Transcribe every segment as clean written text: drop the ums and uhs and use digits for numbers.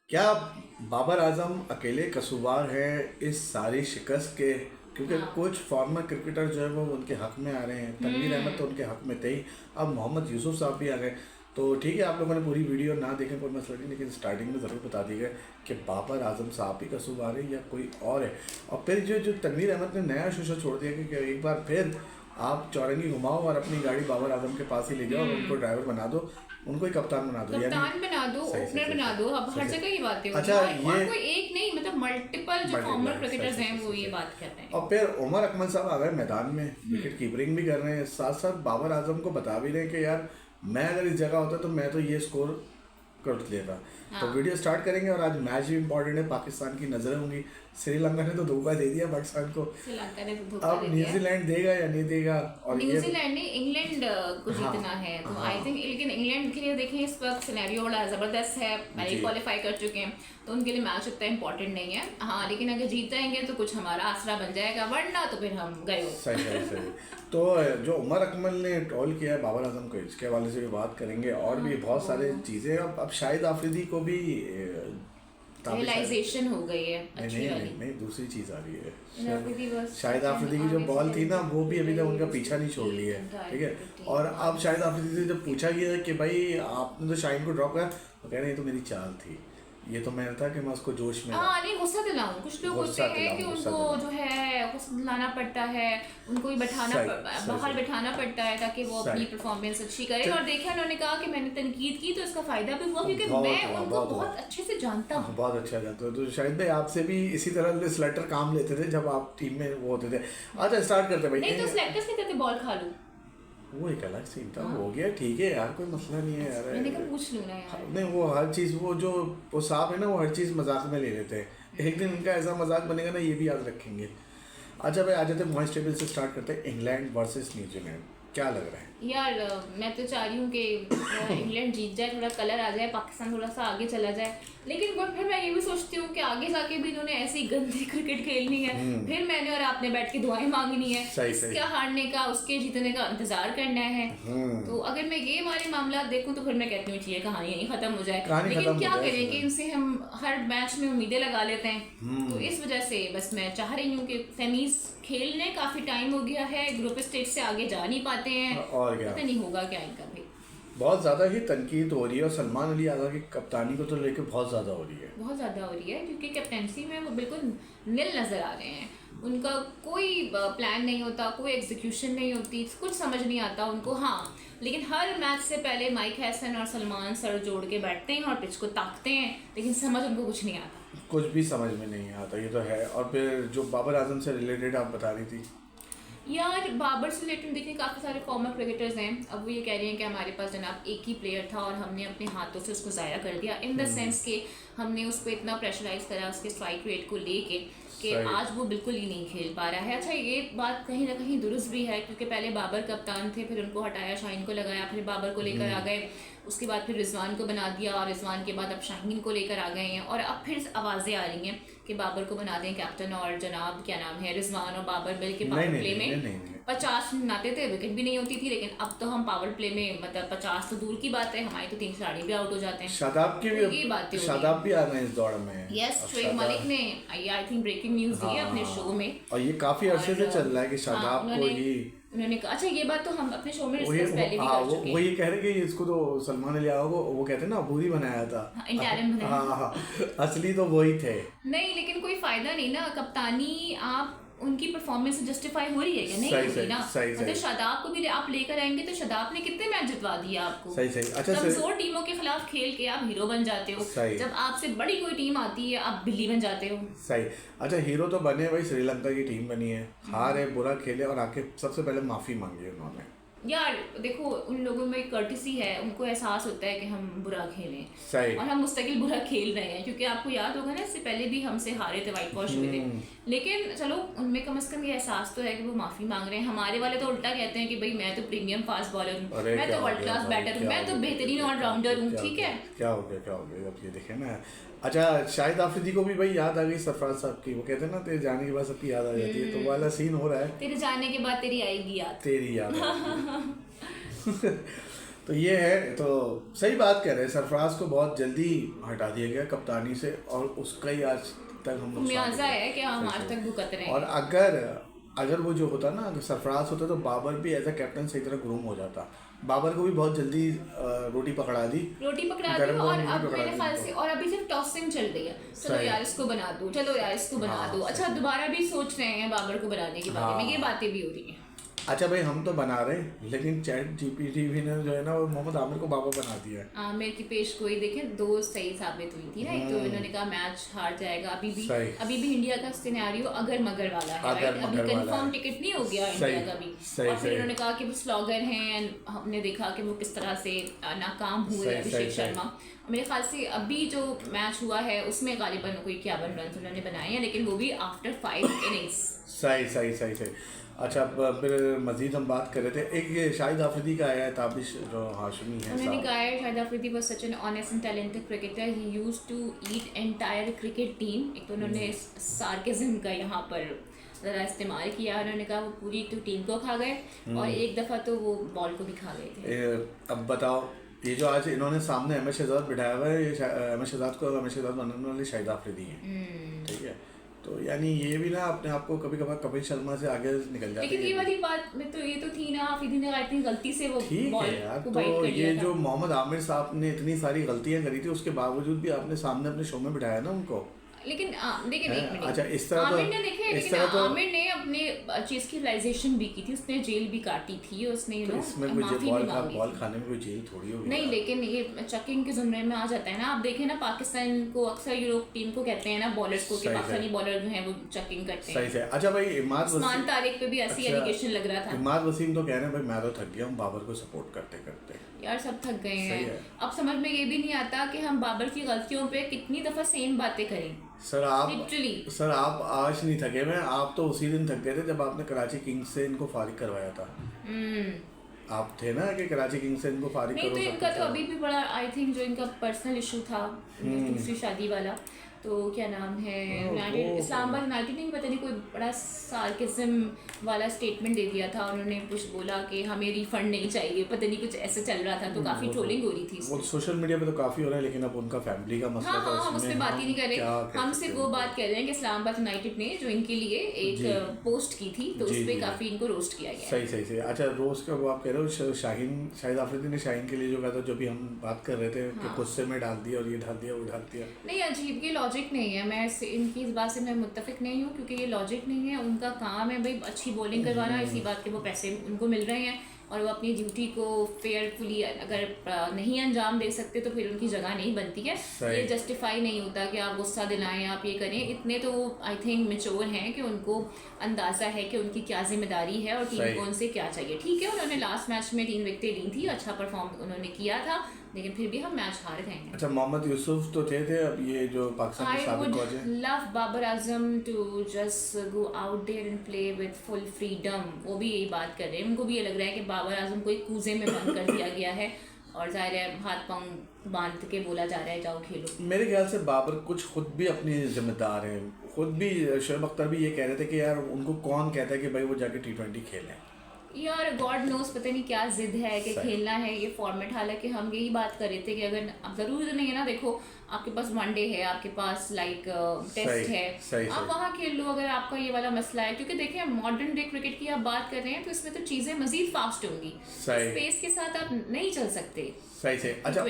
क्या बाबर आजम अकेले कसूरवार है इस सारी शिकस्त के? क्योंकि हाँ। कुछ फॉर्मर क्रिकेटर जो है वो उनके हक में आ रहे हैं। तनवीर अहमद तो उनके हक में थे ही, अब मोहम्मद यूसुफ साहब भी आ गए। तो ठीक है, आप लोगों ने पूरी वीडियो ना देखें कोई मसला नहीं, लेकिन स्टार्टिंग में ज़रूर बता दी गए कि बाबर आजम साहब भी कसूरवार है या कोई और है। और फिर जो जो तनवीर अहमद ने नया शोशा छोड़ दिया कि एक बार फिर आप चौरंगी घुमाओ और अपनी गाड़ी बाबर आजम के पास ही ले जाओ और उनको ड्राइवर बना दो, उनको ही कप्तान बना दो, कप्तान बना दो, सही, ओपनर सही, बना दो। अब सही, हर सही। जगह ये बातें अच्छा, होती हैं और ये कोई एक नहीं, मतलब मल्टीपल जो फॉर्मर क्रिकेटर्स हैं वो ये बात कर रहे हैं। और फिर उमर अकमल साहब आ गए मैदान में, विकेट कीपरिंग भी कर रहे हैं, साथ साथ बाबर आजम को बता भी रहे हैं कि यार मैं अगर इस जगह होता तो मैं तो ये स्कोर कर लेता। तो वीडियो स्टार्ट करेंगे और आज मैच भी इंपॉर्टेंट है, पाकिस्तान की नजरें होंगी। श्रीलंका ने तो धोखा दे दिया पाकिस्तान को, श्रीलंका ने तो धोखा अब दे दिया। न्यूजीलैंड देगा या नहीं देगा? और न्यूजीलैंड ने इंग्लैंड को जीतना है, तो आई थिंक, लेकिन इंग्लैंड के लिए देखें इस वक्त सिनेरियो बड़ा ज़बरदस्त है, पहले क्वालिफाई कर चुके हैं, तो उनके लिए मैच उतना इंपॉर्टेंट नहीं है। हाँ, लेकिन अगर जीत जाएंगे तो कुछ हमारा आसरा बन जाएगा, वरना तो फिर हम गए। सही सही सही। तो जो उमर अकमल ने ट्रोल किया है बाबर आजम को, इसके हवाले से भी बात करेंगे और भी बहुत सारे चीज़ें। अब शाहिद आफरीदी को भी रियलाइजेशन हो गई है अच्छी नहीं, वाली। नहीं नहीं, दूसरी चीज़ आ रही आफरीदी है। बस शाहिद आफरीदी की जो बॉल थी ना, वो भी अभी तक उनका पीछा नहीं छोड़ लिया है, ठीक है। और अब शाहिद आफरीदी से जब पूछा गया कि भाई आपने तो शाहिन को ड्रॉप किया, तो कह रहे हैं ये तो मेरी चाल थी, ये तो मैंने था कि मैं उसको जोश में हाँ नहीं, गुस्सा दिलाऊं। कुछ लोग होते हैं कि उनको जो है गुस्सा दिलाना पड़ता है, उनको ही बाहर बैठाना पड़ता है ताकि वो अपनी परफॉर्मेंस अच्छी करे। और देखा, उन्होंने कहा कि मैंने तनकीद की तो इसका फायदा भी हुआ, क्योंकि मैं उनको बहुत अच्छे से जानता हूँ। बहुत अच्छा जानते हो। तो शाहिद भाई आपसे भी इसी तरह सिलेक्टर काम लेते थे जब आप टीम में वो होते थे। अच्छा, स्टार्ट करते भाई। नहीं तो सिलेक्टर्स कहते थे बॉल खा लूं, वो एक अलग सीन था, हो गया, ठीक है यार, कोई मसला नहीं है यार। मैंने कहा पूछ लूं ना यार। नहीं, वो हर चीज़, वो साहब है ना, वो हर चीज़ मजाक में ले लेते हैं। एक दिन इनका ऐसा मजाक बनेगा ना, ये भी याद रखेंगे। अच्छा भाई, आ जाते हैं पॉइंट्स टेबल से स्टार्ट करते हैं। इंग्लैंड वर्सेस न्यूजीलैंड, क्या लग रहा है यार? मैं तो चाह रही हूँ कि इंग्लैंड जीत जाए, थोड़ा कलर आ जाए, पाकिस्तान थोड़ा सा आगे चला जाए। लेकिन फिर मैं ये भी सोचती हूँ कि आगे जाके भी इन्होंने ऐसी गंदी क्रिकेट खेलनी है, फिर मैंने और आपने बैठ के दुआएं मांगनी है, इसका हारने का उसके जीतने का इंतजार करना है। तो अगर मैं ये वाले मामला देखूँ तो फिर मैं कहती हूँ ये कहानी यहीं खत्म हो जाए। लेकिन क्या करें कि इनसे हम हर मैच में उम्मीदें लगा लेते हैं, तो इस वजह से बस मैं चाह रही हूँ कि सेमीज खेलने काफी टाइम हो गया है, ग्रुप स्टेज से आगे जा नहीं पाते हैं, और क्या पता नहीं होगा क्या इनका भी। बहुत ज़्यादा ही तनकीद हो रही है और सलमान अली आज़ाद की कप्तानी को तो लेकर बहुत ज़्यादा हो रही है, बहुत ज़्यादा हो रही है, क्योंकि कैप्टनसी में वो बिल्कुल निल नज़र आ रहे हैं। उनका कोई प्लान नहीं होता, कोई एग्जीक्यूशन नहीं होती, कुछ समझ नहीं आता उनको। हाँ, लेकिन हर मैच से पहले माइक हैसन और सलमान सर जोड़ के बैठते हैं और पिच को ताकते हैं, लेकिन समझ उनको कुछ नहीं आता, कुछ भी समझ में नहीं आता, ये तो है। और फिर जो बाबर आजम से रिलेटेड आप बता रही थी यार, बाबर से रिलेटेड देखिए काफ़ी सारे फॉर्मर क्रिकेटर्स हैं। अब वो ये कह रहे हैं कि हमारे पास जनाब एक ही प्लेयर था और हमने अपने हाथों से उसको ज़ाया कर दिया, इन द सेंस कि हमने उस पर इतना प्रेशराइज करा उसके स्ट्राइक रेट को लेके कि आज वो बिल्कुल ही नहीं खेल पा रहा है। अच्छा, ये बात कहीं ना कहीं दुरुस्त भी है, क्योंकि पहले बाबर कप्तान थे, फिर उनको हटाया, शाहीन को लगाया, फिर बाबर को लेकर आ गए, उसके बाद फिर रिजवान को बना दिया, और रिजवान के बाद अब शाहीन को लेकर आ गए हैं। और अब फिर आवाज़ें आ रही हैं कि बाबर को बना दें कैप्टन, और जनाब क्या नाम है, रिजवान और बाबर मिल के पावर प्ले में 50 बनाते थे, विकेट भी नहीं होती थी। लेकिन अब तो हम पावर प्ले में मतलब 50 तो दूर की बात है, हमारे तो 3 खिलाड़ी भी आउट हो जाते हैं। शादाब की भी, शादाब भी आ गए इस दौड़ में। यस, शोएब मलिक ने आई थिंक ब्रेकिंग न्यूज दी है अपने शो में, और ये काफी अरसे से चल रहा है कि शादाब को ही उन्होंने कहा। अच्छा, ये बात तो हम अपने शो में डिस्कस पहले भी कर चुके हैं। वो ये कह रहे कि इसको तो सलमान अली आगा को वो कहते हैं ना अबूरी बनाया था, इंटरिम बनाया। हाँ, असली तो वही थे। नहीं, लेकिन कोई फायदा नहीं ना, कप्तानी आप उनकी परफॉर्मेंस से जस्टिफाई हो रही है या नहीं हो रही ना। मतलब शादाब को भी आप लेकर आएंगे तो शादाब ने कितने मैच जितवा दिए आपको। सही सही। अच्छा, कमजोर टीमों के खिलाफ खेल के आप हीरो बन जाते हो, जब आपसे बड़ी कोई टीम आती है आप बिल्ली बन जाते हो। सही। अच्छा, हीरो तो बने भाई, श्रीलंका की टीम बनी है, हार है, बुरा खेले और आके सबसे पहले माफी मांगी उन्होंने। यार देखो, उन लोगों में कर्टिसी है, उनको एहसास होता है कि हम बुरा खेलें, सही, और हम मुस्तकिल बुरा खेल रहे हैं, क्योंकि आपको याद होगा ना, इससे पहले भी हमसे हारे थे, वाइट वॉश हुए थे। लेकिन चलो, उनमें कम से कम ये एहसास तो है कि वो माफी मांग रहे हैं। हमारे वाले तो उल्टा कहते हैं कि भाई मैं तो प्रीमियम फास्ट बॉलर हूँ, मैं तो वर्ल्ड क्लास बैटर हूँ, मैं तो बेहतरीन ऑलराउंडर हूँ, ठीक है। क्या हो गया अब ये देखे ना। अच्छा, शाहिद आफरीदी को भी भाई याद आ गई सरफराज साहब की, वो कहते हैं ना तेरे जाने के बाद सबकी याद आ जाती है, तो वाला सीन हो रहा है, तेरे जाने के बाद तेरी आएगी याद, तेरी याद तो ये है, तो सही बात कह रहे हैं, सरफराज को बहुत जल्दी हटा दिया गया कप्तानी से और उसका ही आज तक हम मुआवजा है कि हम आज तक भुगत रहे हैं। और अगर वो जो होता ना, अगर सरफराज होता तो बाबर भी एज अ कैप्टन सही तरह ग्रूम हो जाता। बाबर को भी बहुत जल्दी रोटी पकड़ा दी और अब मेरे ख्याल से, और अभी सिर्फ टॉसिंग चल रही है, चलो यार इसको बना दो, चलो यार इसको बना दो। अच्छा, दोबारा भी सोच रहे हैं बाबर को बनाने के बारे में, ये बातें भी हो रही हैं। अच्छा भाई, हम तो बना रहे हैं, लेकिन चैट जीपीटी भी ने जो है ना वो मोहम्मद आमिर को बाबर बना दिया है। आमिर की पेश गोई देखें, दो सही साबित हुई थी ना। एक तो इन्होंने कहा मैच हार जाएगा, अभी भी इंडिया का सिनेरियो अगर मगर वाला है, राइट? अभी कंफर्म टिकट नहीं हो गया इंडिया का भी। और फिर उन्होंने कहा कि वो स्लॉगर हैं, हमने देखा कि वो किस तरह से नाकाम हुए अभिषेक शर्मा। मेरे ख्याल से अभी जो मैच हुआ है उसमें गालिबन कोई 51 रन उन्होंने बनाए हैं, लेकिन वो भी आफ्टर 5 इनिंग्स। सही। अच्छा, फिर मजीद हम बात कर रहे थे, एक ये शाहिद आफरीदी का आया है ताबिश जो हाशमी है। उन्होंने कहा है Shahid Afridi was such an honest and talented cricketer, he used to eat entire cricket team. एक तो उन्होंने सार्केज्म का यहाँ पर ज़रा इस्तेमाल किया। उन्होंने कहा वो पूरी तो टीम को खा गए और एक दफ़ा तो वो बॉल को भी खा गए थे। अब बताओ, ये जो आज इन्होंने सामने अहमद शहजाद बिठाया हुआ है, ये अहमद शहजाद बनाने वाले शाहिद आफरीदी हैं, ठीक है? तो यानी ये भी ना अपने आप को कभी कभार कपिल शर्मा से आगे निकल जाते हैं। लेकिन ये वाली बात में तो ये तो थी ना, आफरीदी ने इतनी गलती से वो बॉल को बाइट कर लिया था। ये जो मोहम्मद आमिर साहब ने इतनी सारी गलतियां करी थी, उसके बावजूद भी आपने सामने अपने शो में बिठाया ना उनको। लेकिन देखिए एक मिनट, अच्छा इस तरह आमिर ने देखे, लेकिन आमिर ने अपने चीज की रियलाइजेशन भी की थी, उसने जेल भी काटी थी, उसने इसमें बॉल खाने में कोई जेल थोड़ी होगी। नहीं, लेकिन ये चकिंग के जुमरे में आ जाता है ना। आप देखें ना, पाकिस्तान को अक्सर यूरोप टीम को कहते हैं ना बॉलर्स को कि पाकिस्तानी बॉलर जो है वो चकिंग करते हैं। सही। अच्छा भाई, उस्मान तारिक पे भी ऐसी एलिगेशन लग रहा था। इमाद वसीम तो कह रहे हैं भाई मैं तो थक गया हूँ बाबर को सपोर्ट करते करते। यार सब थक गए हैं। अब समझ में ये भी नहीं आता कि हम बाबर की गलतियों पे कितनी दफा सेम बातें करें। सर आप आज नहीं थके मैं, आप तो उसी दिन थक गए थे जब आपने कराची किंग्स से इनको फारिग करवाया था। आप थे ना कि कराची किंग्स से इनको फारिग करो। नहीं तो इनका तो अभी भी बड़ा, आई थिंक जो इनका पर्सनल इशू था दूसरी शादी वाला, तो क्या नाम है, इस्लामाबाद यूनाइटेड ने पता नहीं कोई बड़ा सार्केज्म वाला स्टेटमेंट दे दिया था। उन्होंने कुछ बोला कि हमें रिफंड नहीं चाहिए, पता नहीं कुछ ऐसे चल रहा था, तो काफी ट्रोलिंग हो रही थी। वो सोशल मीडिया पे तो काफी हो रहा है, लेकिन अब उनका फैमिली का मसला था, हम उस पर बात ही नहीं कर रहे। हम सिर्फ वो बात कर रहे हैं कि इस्लामाबाद यूनाइटेड ने जो इनके लिए एक पोस्ट की थी, तो उस पर काफी इनको रोस्ट किया गया। सही। अच्छा, रोस्ट का वो आप कह रहे हो, शाहिद आफरीदी ने शाहीन के लिए जो कहा था, जो भी हम बात कर रहे थे कि गुस्से में डाल दिया और ये डाल दिया वो डाल दिया। नहीं, अजीब ये लॉजिक नहीं है, मैं इनकी इस बात से मैं मुत्तफिक नहीं हूँ, क्योंकि ये लॉजिक नहीं है। उनका काम है भाई अच्छी बॉलिंग करवाना, इसी बात के वो पैसे उनको मिल रहे हैं, और वो अपनी ड्यूटी को फेयरफुली अगर नहीं अंजाम दे सकते तो फिर उनकी जगह नहीं बनती है। ये जस्टिफाई नहीं होता कि आप गुस्सा दिलाएं, आप ये करें। इतने तो आई थिंक मैच्योर हैं कि उनको अंदाज़ा है कि उनकी क्या जिम्मेदारी है और टीम को उनसे क्या चाहिए। ठीक है, उन्होंने लास्ट मैच में 3 विकेटें ली थी, अच्छा परफॉर्म उन्होंने किया था, लेकिन फिर भी हम मैच हार गए हैं। अच्छा, मोहम्मद यूसुफ तो थे अब ये जो पाकिस्तान के साबिक कोच हैं। Love Babar Azam to just go out there and play with full freedom. वो भी यही बात कर रहे हैं, उनको भी ये लग रहा है कि बाबर आजम को एक कूजे में बंद कर दिया गया है और जाहिर है हाथ पांव बांध के बोला जा रहा है जाओ खेलो। मेरे ख्याल से बाबर कुछ खुद भी अपनी जिम्मेदार हैं, खुद भी शोएब अख्तर भी ये कह रहे थे कि यार उनको कौन कहता है कि भाई वो जाके T20 खेलें। यार गॉड नोस, पता नहीं क्या जिद है कि खेलना है ये फॉर्मेट। हालांकि हम यही बात कर रहे थे कि अगर अब जरूरी नहीं है ना, देखो आपके पास वनडे है, आपके पास लाइक टेस्ट है, आप वहाँ खेल लो अगर आपका ये वाला मसला है। क्योंकि देखिए मॉडर्न डे क्रिकेट की आप बात कर रहे हैं तो इसमें तो चीजें मजीद फास्ट होंगी, स्पेस के साथ आप नहीं चल सकते। सही। अच्छा,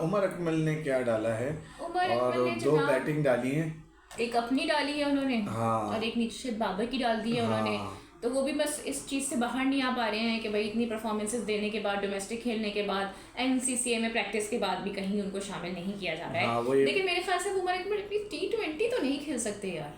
उमर अकमल ने क्या डाला है? और 2 बैटिंग डाली है, एक अपनी डाली है उन्होंने और एक नीचे बाबर की डाल दी है उन्होंने। तो वो भी बस इस चीज़ से बाहर नहीं आ पा रहे हैं कि भाई इतनी परफॉर्मेंसेस देने के बाद, डोमेस्टिक खेलने के बाद, NCCA में प्रैक्टिस के बाद भी कहीं उनको शामिल नहीं किया जा रहा है। लेकिन मेरे ख्याल से वो उमर अकमल T20 तो नहीं खेल सकते यार,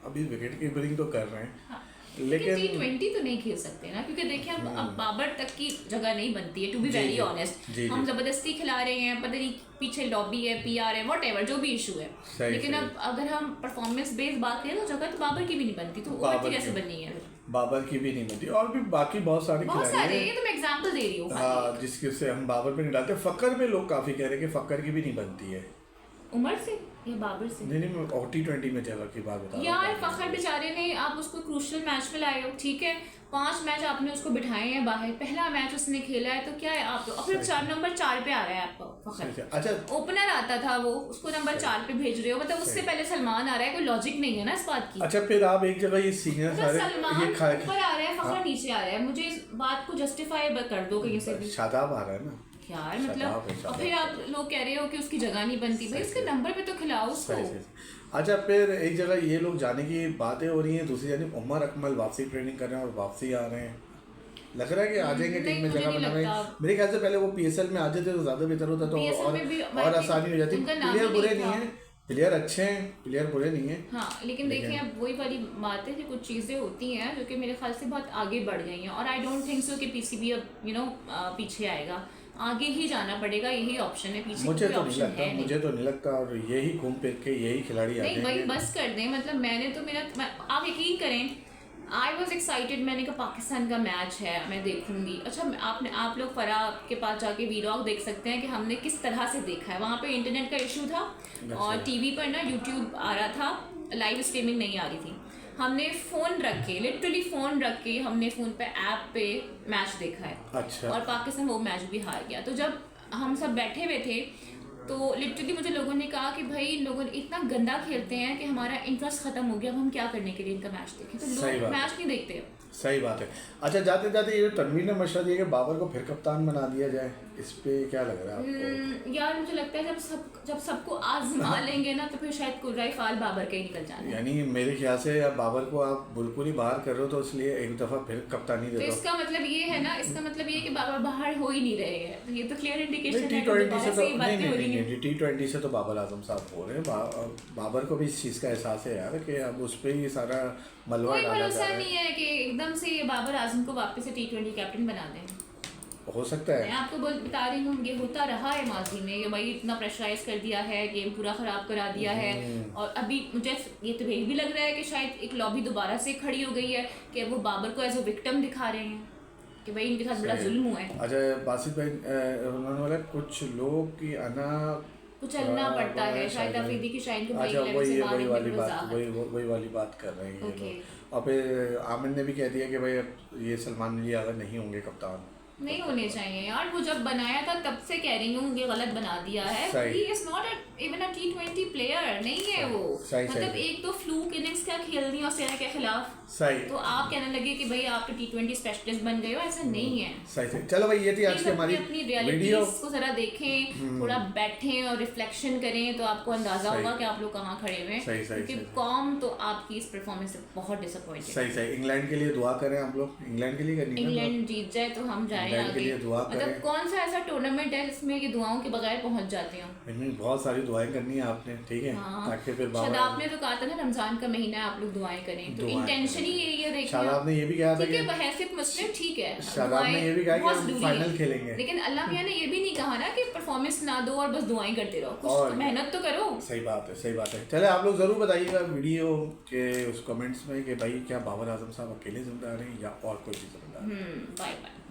अभी विकेट कीपिंग तो कर रहे हैं लेकिन T20 तो नहीं खेल सकते ना, क्योंकि देखिए अब बाबर तक की जगह नहीं बनती है, टू बी वेरी ऑनेस्ट। हम जबरदस्ती खिला रहे हैं, पता नहीं पीछे लॉबी है, PR है, व्हाटएवर जो भी इशू है। लेकिन अब अगर हम परफॉर्मेंस बेस्ड बात करें तो जगह तो बाबर की भी नहीं बनती, तो उमर की कैसे बननी है? बाबर की भी नहीं बनती, और भी बाकी बहुत सारे खिलाड़ी हैं, ये तो मैं एग्जांपल दे रही हूँ। हाँ, जिसके से हम बाबर पे नहीं डालते। फकर पे लोग काफी कह रहे हैं कि फकर की भी नहीं बनती है। उमर से या बाबर से? नहीं मैं T20 में जगह की बात बता रहा यार हूँ। फखर बेचारे ने, आप उसको क्रूशल मैच में लाए हो, ठीक है, 5 मैच आपने उसको बिठाए हैं बाहर, पहला मैच उसने खेला है, तो क्या है आप और फिर नंबर 4 पे आ रहा है आपका फखर। अच्छा ओपनर आता था वो, उसको नंबर 4 पे भेज रहे हो, मतलब उससे पहले सलमान आ रहा है, कोई लॉजिक नहीं है ना इस बात की। अच्छा फिर आप एक जगह ये सीनियर मतलब सारे सलमान ये ऊपर आ रहा है, फखर नीचे आ रहा है, मुझे इस बात को जस्टिफाई कर दो कहीं से भी। शादाब आ रहा है ना यार शादाब मतलब, है, और फिर आप लोग कह रहे हो कि उसकी जगह नहीं बनती, भाई उसके नंबर पे तो खिलाओ उसको। सही। अच्छा फिर एक जगह ये लोग जाने की बातें हो रही हैं, दूसरी जानिब उमर अकमल वापसी ट्रेनिंग कर रहे हैं और वापसी आ रहे हैं, लग रहा है कि आ जाएंगे टीम में जगह बना रहे हैं। मेरे ख्याल से पहले वो PSL में आ जाते तो ज़्यादा बेहतर होता, तो और आसानी हो जाती। प्लेयर बुरे नहीं है, प्लेयर अच्छे हैं, प्लेयर बुरे नहीं है। हाँ लेकिन देखिए अब वही वाली बात है कि कुछ चीज़ें होती हैं जो कि मेरे ख्याल से बहुत आगे बढ़ गई हैं, और आई डोंट थिंक सो कि PCB अब पीछे आएगा, आगे ही जाना पड़ेगा, यही ऑप्शन है, पीछे मुझे कोई तो नहीं ऑप्शन लगता, है नहीं। मुझे तो नहीं लगता, और यही घूम फिर के यही खिलाड़ी आ नहीं भाई जाएंगे। बस कर दें, मतलब मैंने तो आप यकीन करें, आई वॉज एक्साइटेड, मैंने कहा पाकिस्तान का मैच है मैं देखूंगी। अच्छा आप लोग फराह के पास जाके वीलॉग देख सकते हैं कि हमने किस तरह से देखा है, वहाँ पे इंटरनेट का इशू था और टीवी पर ना यूट्यूब आ रहा था, लाइव स्ट्रीमिंग नहीं आ रही थी, हमने फ़ोन रख के, लिटरली फ़ोन रख के हमने फ़ोन पे ऐप पे मैच देखा है। अच्छा। और पाकिस्तान वो मैच भी हार गया। तो जब हम सब बैठे हुए थे तो लिटरली मुझे लोगों ने कहा कि भाई इन लोगों इतना गंदा खेलते हैं कि हमारा इंटरेस्ट खत्म हो गया, अब हम क्या करने के लिए इनका मैच देखें, तो लोग मैच नहीं देखते। सही बात है। अच्छा जाते जाते ये तनवीर ने मशवरा दिया कि बाबर को फिर कप्तान बना दिया जाए, इस पे क्या लग रहा है आपको? यार मुझे लगता है जब सबको आजमा लेंगे ना तो फिर शायद कुर्राई फाल बाबर के ही निकल जाना। यानी मेरे ख्याल से अब बाबर को आप बिल्कुल ही बाहर कर रहे हो, तो इसलिए एक दफा फिर कप्तानी दे तो दो। इसका मतलब ये है ना, इसका मतलब ये कि बाबर बाहर हो ही नहीं रहे हैं, तो ये तो क्लियर इंडिकेशन है T20 से तो नहीं, T20 से तो बाबर आजम साहब हो रहे हैं, बाबर को भी इस चीज़ का एहसास है यार कि अब उस पर ही सारा मलबा कोई डाला जा भरोसा रहा है। नहीं है कि एकदम से बाबर आजम को वापस से T20 कैप्टन बना दें। हो सकता है। मैं आपको बता रही हूँ ये होता रहा है माजी में, कि भाई इतना प्रेशराइज कर दिया है, गेम पूरा ख़राब करा दिया है, और अभी मुझे ये तो भी लग रहा है कि शायद एक लॉबी दोबारा से खड़ी हो गई है कि वो बाबर को एज अ विक्टिम दिखा रहे हैं कि भाई इनके साथ बड़ा जुल्म हुआ है। अच्छा बासित भाई उन्होंने बोला कुछ लोग की आना चलना पड़ता है, शायद अफरीदी की शाइन को अच्छा वही वाली बात कर रहे हैं okay. और फिर आमिर ने भी कह दिया कि भाई ये सलमान अली अगर नहीं होंगे कप्तान, नहीं होने चाहिए यार, वो जब बनाया था तब से कह रही हूँ ये गलत बना दिया है। He is not even a T20 player, नहीं है वो। मतलब एक तो फ्लूक इनिंग्स क्या खेल दी ऑस्ट्रेलिया के खिलाफ, सही, तो आप कहने लगे कि भाई आप तो T20 स्पेशलिस्ट बन गए हो, ऐसा नहीं है। सही। चलो भाई ये थी आज की हमारी अपनी रियलिटीज को जरा देखें, थोड़ा बैठें और रिफ्लेक्शन करें तो आपको अंदाजा होगा कि आप लोग कहाँ खड़े हुए हैं, क्योंकि कॉम तो आपकी इस परफॉर्मेंस से बहुत डिसअपॉइंटेड। सही। इंग्लैंड के लिए दुआ करें हम लोग, इंग्लैंड के लिए करनी है, इंग्लैंड जीत जाए तो हम जाए आगे। मतलब कौन सा ऐसा टूर्नामेंट है जिसमें ये दुआओं के बगैर पहुंच जाते हो? बहुत सारी दुआएं करनी है आपने, ठीक है, ताकि फिर शायद आपने तो कहा था ना रमजान का महीना है आप लोग दुआएं करें, तो इंटेंशन ही यही है। देखिए शादाब ने ये भी कहा था कि हैसियत मुस्लिम ठीक है, शादाब ने ये भी कहा कि हम फाइनल खेलेंगे, लेकिन अल्लाह मियां ने ये भी नहीं कहा ना कि परफॉर्मेंस ना दो और बस दुआएं करते रहो, कुछ तो मेहनत तो करो। सही बात है। चले आप लोग जरूर बताइएगा वीडियो के उस कमेंट्स में कि भाई क्या बाबर आजम साहब अकेले जिम्मेदार हैं या और कोई भी जिम्मेदार। Bye bye.